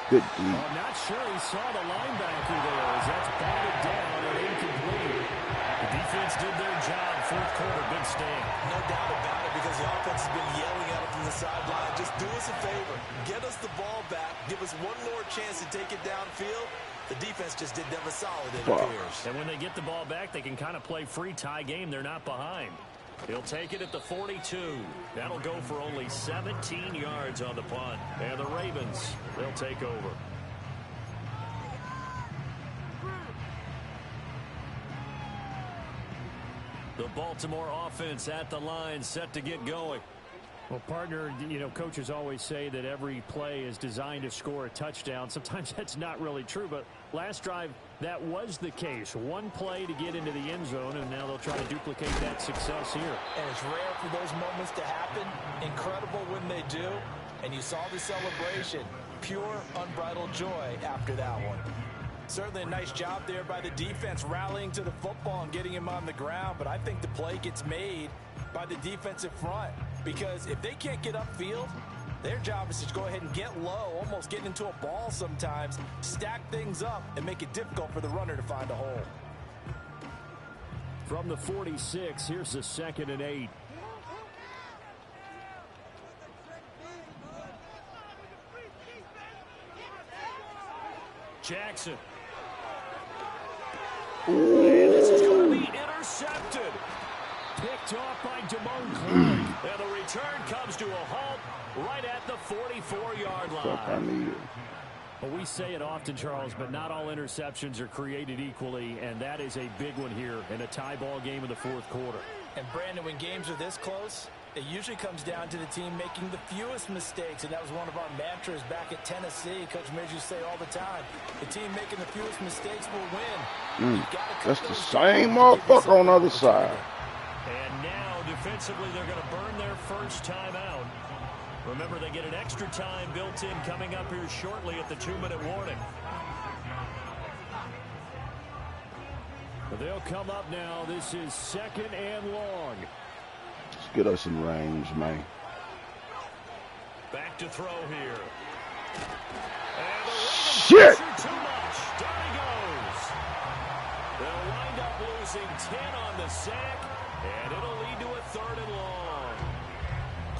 S1: Good deep.
S5: I'm not sure he saw the linebacker there as that's batted down and incomplete.
S3: The defense did their job. Fourth quarter, big stand.
S4: No doubt about it because the offense has been yelling at him from the sideline. Just do us a favor. Get us the ball back. Give us one more chance to take it downfield. The defense just did them a solid, it appears.
S3: And when they get the ball back, they can kind of play free tie game. They're not behind. He'll take it at the 42. That'll go for only 17 yards on the punt. And the Ravens, they'll take over. The Baltimore offense at the line, set to get going.
S5: Well, partner, you know, coaches always say that every play is designed to score a touchdown. Sometimes that's not really true, but last drive, that was the case. One play to get into the end zone, and now they'll try to duplicate that success here.
S4: And it's rare for those moments to happen. Incredible when they do. And you saw the celebration. Pure, unbridled joy after that one. Certainly a nice job there by the defense rallying to the football and getting him on the ground. But I think the play gets made by the defensive front. Because if they can't get upfield, their job is to go ahead and get low, almost get into a ball sometimes, stack things up, and make it difficult for the runner to find a hole.
S5: From the 46, here's the 2nd and 8.
S3: Jackson.
S5: And this is
S3: intercepted. Picked off by Damone Clark. And the return comes to a halt right at the 44-yard line.
S5: Well, we say it often, Charles, but not all interceptions are created equally, and that is a big one here in a tie ball game in the fourth quarter.
S4: And, Brandon, when games are this close, it usually comes down to the team making the fewest mistakes, and that was one of our mantras back at Tennessee. Coach Midge used to say all the time, the team making the fewest mistakes will win.
S1: That's the same motherfucker on the other side.
S3: And now, defensively, they're going to burn their first timeout. Remember, they get an extra time built in coming up here shortly at the 2-minute warning.
S5: They'll come up now. This is 2nd and long.
S1: Let's get us in range, man.
S3: Back to throw here. And
S1: shit!
S3: Too much. Down he goes. They'll wind up losing 10 on the sack, and it'll lead to a 3rd and long.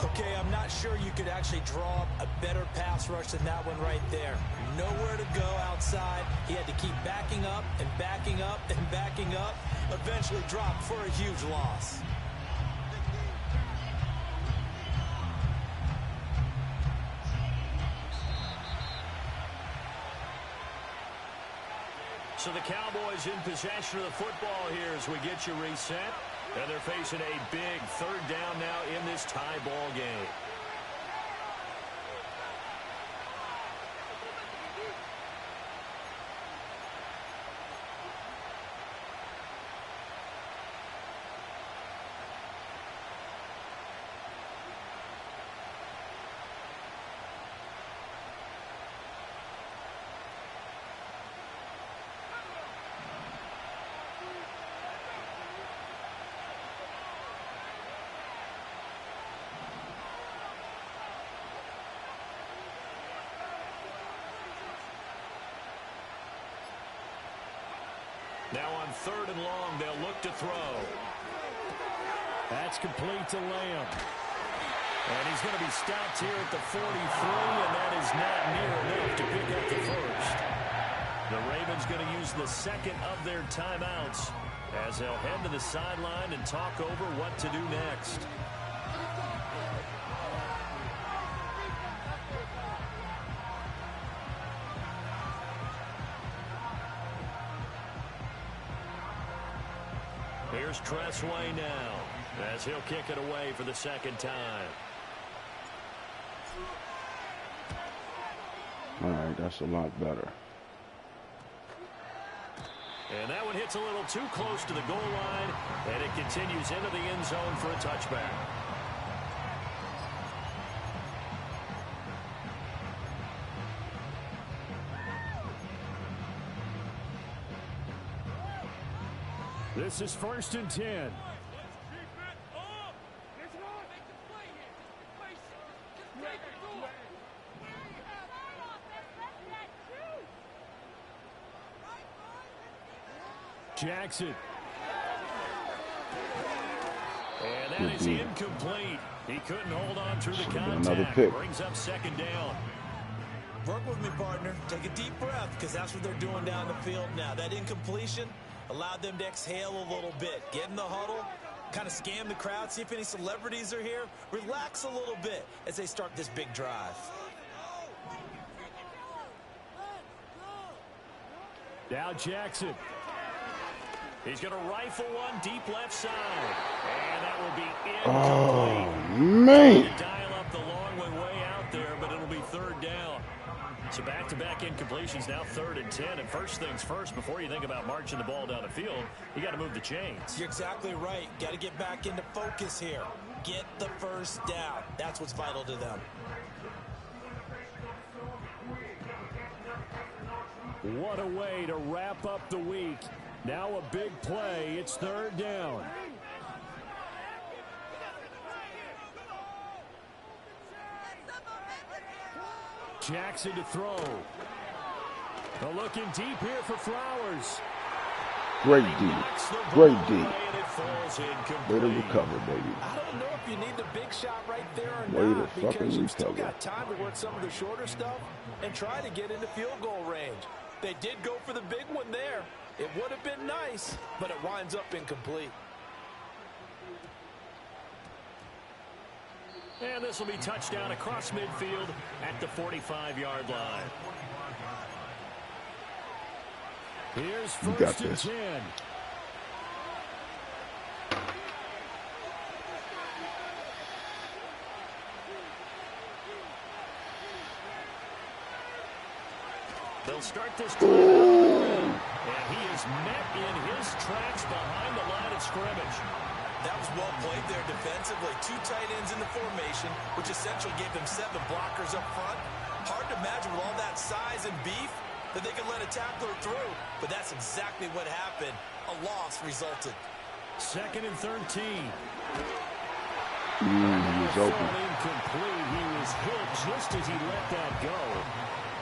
S4: Okay, I'm not sure you could actually draw up a better pass rush than that one right there. Nowhere to go outside. He had to keep backing up and backing up and backing up. Eventually dropped for a huge loss.
S3: So the Cowboys in possession of the football here as we get you reset. And they're facing a big 3rd down now in this tie ball game. Now on 3rd and long, they'll look to throw.
S5: That's complete to Lamb.
S3: And he's going to be stopped here at the 43, and that is not near enough to pick up the first. The Ravens going to use the 2nd of their timeouts as they'll head to the sideline and talk over what to do next. Here's Tressway now as he'll kick it away for the 2nd time.
S1: All right, that's a lot better.
S3: And that one hits a little too close to the goal line, and it continues into the end zone for a touchback.
S5: This is 1st and 10. Jackson.
S3: And that is incomplete. He couldn't hold on through the contact.
S1: Another pick.
S3: Brings up 2nd down.
S4: Work with me, partner. Take a deep breath, because that's what they're doing down the field now. That incompletion allowed them to exhale a little bit. Get in the huddle, kind of scan the crowd, see if any celebrities are here. Relax a little bit as they start this big drive.
S5: Now Jackson.
S3: He's going to rifle one deep left side. And that will be incomplete.
S1: Oh, man.
S3: Dial up the long way out there, but it'll be 3rd down. So back-to-back incompletions, now 3rd and 10. And first things first, before you think about marching the ball down the field, you got to move the chains.
S4: You're exactly right. Got to get back into focus here. Get the first down. That's what's vital to them.
S5: What a way to wrap up the week. Now a big play. It's 3rd down. Jackson to throw. Looking deep here for Flowers.
S1: Great D. Great D. Way to recover, baby.
S4: I don't know if you need the big shot right there or
S1: Way to
S4: not,
S1: fucking
S4: because you've still
S1: recover.
S4: got time to work some of the shorter stuff and try to get into field goal range. They did go for the big one there. It would have been nice, but it winds up incomplete.
S3: And this will be touchdown across midfield at the 45-yard line. Here's first and 10. They'll start this drive, and he is met in his tracks behind the line of scrimmage.
S4: That was well played there defensively. 2 tight ends in the formation, which essentially gave them 7 blockers up front. Hard to imagine with all that size and beef that they could let a tackler through, but that's exactly what happened. A loss resulted.
S3: 2nd and 13.
S1: He was open.
S3: Incomplete. He was hit just as he let that go.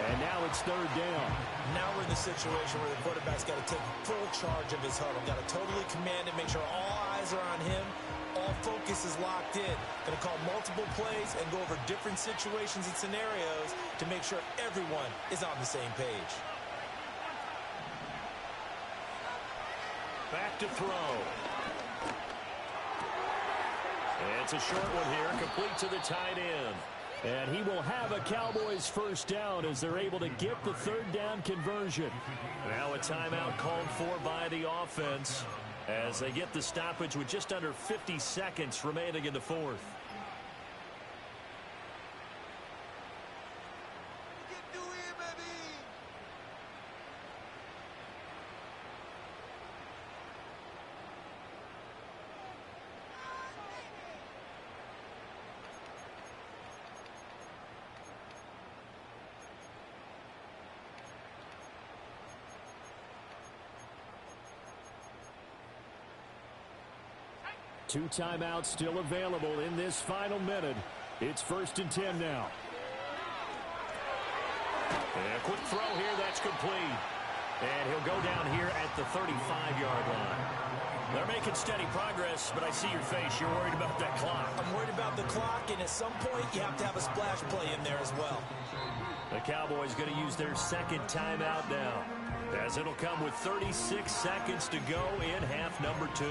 S3: And now it's 3rd down.
S4: Now we're in the situation where the quarterback's got to take full charge of his huddle. Got to totally command it, make sure all eyes are on him. All focus is locked in. Going to call multiple plays and go over different situations and scenarios to make sure everyone is on the same page.
S3: Back to throw. It's a short one here, complete to the tight end. And he will have a Cowboys first down as they're able to get the 3rd down conversion. Now a timeout called for by the offense as they get the stoppage with just under 50 seconds remaining in the 4th. Two timeouts still available in this final minute. It's 1st and 10 now. And a quick throw here, that's complete. And he'll go down here at the 35-yard line. They're making steady progress, but I see your face. You're worried about that clock.
S4: I'm worried about the clock, and at some point you have to have a splash play in there as well.
S3: The Cowboys going to use their 2nd timeout now, as it'll come with 36 seconds to go in half number 2.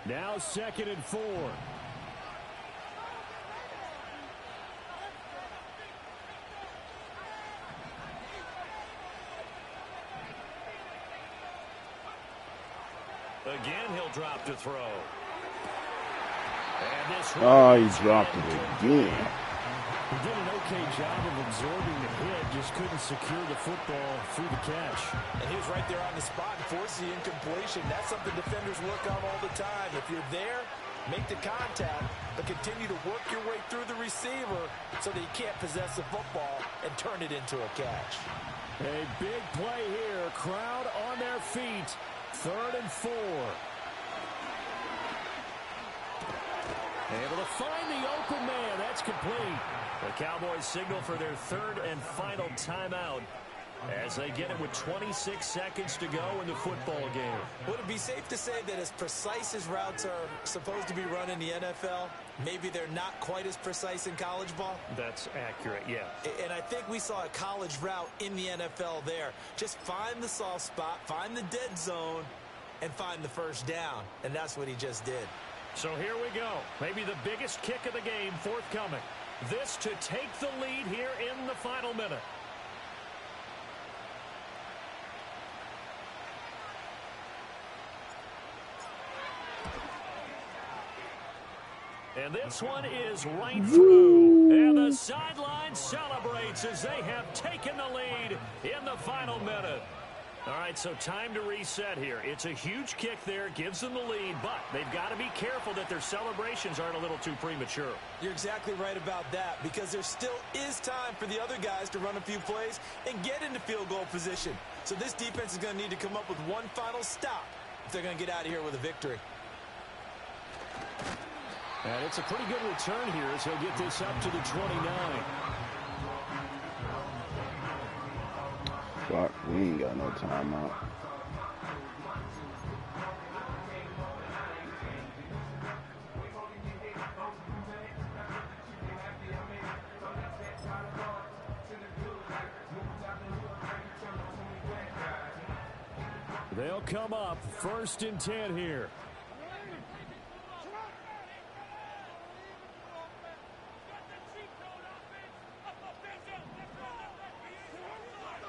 S3: Now 2nd and 4. Again, he'll drop to throw. And this
S1: He dropped it again.
S3: He did an okay job of absorbing the hit, just couldn't secure the football through the catch.
S4: And he was right there on the spot and forced the incompletion. That's something defenders work on all the time. If you're there, make the contact, but continue to work your way through the receiver so that you can't possess the football and turn it into a catch.
S3: A big play here. Crowd on their feet. 3rd and 4. Able to find the open man. That's complete. The Cowboys signal for their 3rd and final timeout as they get it with 26 seconds to go in the football game.
S4: Would it be safe to say that as precise as routes are supposed to be run in the NFL, maybe they're not quite as precise in college ball?
S3: That's accurate, yeah.
S4: And I think we saw a college route in the NFL there. Just find the soft spot, find the dead zone, and find the first down. And that's what he just did.
S3: So here we go. Maybe the biggest kick of the game forthcoming. This to take the lead here in the final minute. And this one is right through. And the sideline celebrates as they have taken the lead in the final minute. All right, so time to reset here. It's a huge kick there, gives them the lead, but they've got to be careful that their celebrations aren't a little too premature.
S4: You're exactly right about that, because there still is time for the other guys to run a few plays and get into field goal position. So this defense is going to need to come up with one final stop if they're going to get out of here with a victory.
S3: And it's a pretty good return here as he'll get this up to the 29.
S1: Fuck, we ain't got no timeout.
S5: They'll come up 1st and 10 here.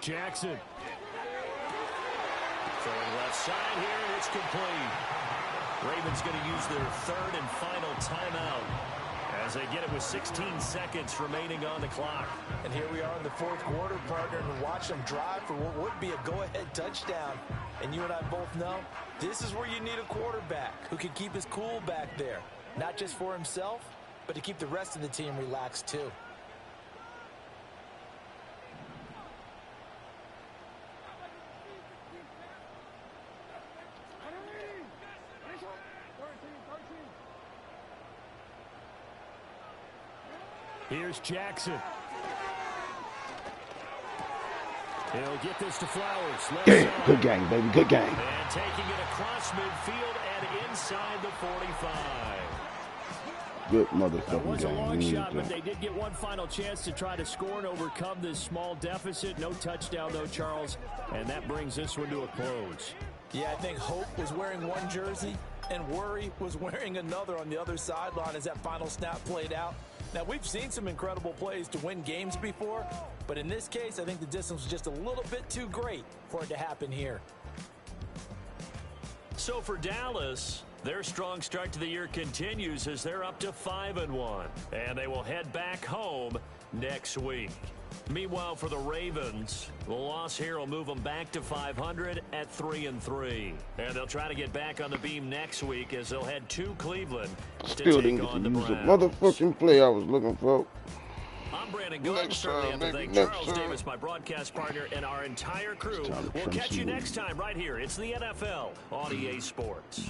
S5: Jackson.
S3: Throwing left side here, and it's complete. Ravens going to use their 3rd and final timeout as they get it with 16 seconds remaining on the clock.
S4: And here we are in the 4th quarter, partner, and watch them drive for what would be a go-ahead touchdown. And you and I both know this is where you need a quarterback who can keep his cool back there, not just for himself, but to keep the rest of the team relaxed too.
S5: Here's Jackson. He'll get this to Flowers.
S1: Good game, baby. Good game.
S3: And taking it across midfield and inside the 45.
S1: Good
S5: It
S1: motherfucking
S5: was a
S1: game.
S5: long
S1: We
S5: shot,
S1: need
S5: but
S1: that.
S5: they did get one final chance to try to score and overcome this small deficit. No touchdown, though, Charles. And that brings this one to a close.
S4: Yeah, I think Hope was wearing one jersey and Worry was wearing another on the other sideline as that final snap played out. Now, we've seen some incredible plays to win games before, but in this case, I think the distance was just a little bit too great for it to happen here.
S3: So for Dallas, their strong start to the year continues as they're up to 5-1, and they will head back home next week. Meanwhile, for the Ravens, the loss here will move them back to 500 at 3-3. And they'll try to get back on the beam next week as they'll head to Cleveland to
S1: Still
S3: take
S1: didn't
S3: on
S1: get
S3: the
S1: to use the
S3: Browns.
S1: motherfucking play I was looking for.
S3: I'm Brandon Gordon.
S1: Next
S3: Certainly
S1: time,
S3: have to
S1: baby,
S3: thank
S1: next
S3: Charles
S1: time.
S3: Davis, my broadcast partner, and our entire crew.
S1: It's time to
S3: We'll
S1: trim
S3: catch
S1: some
S3: you
S1: meat.
S3: next time right here. It's the NFL on EA Sports.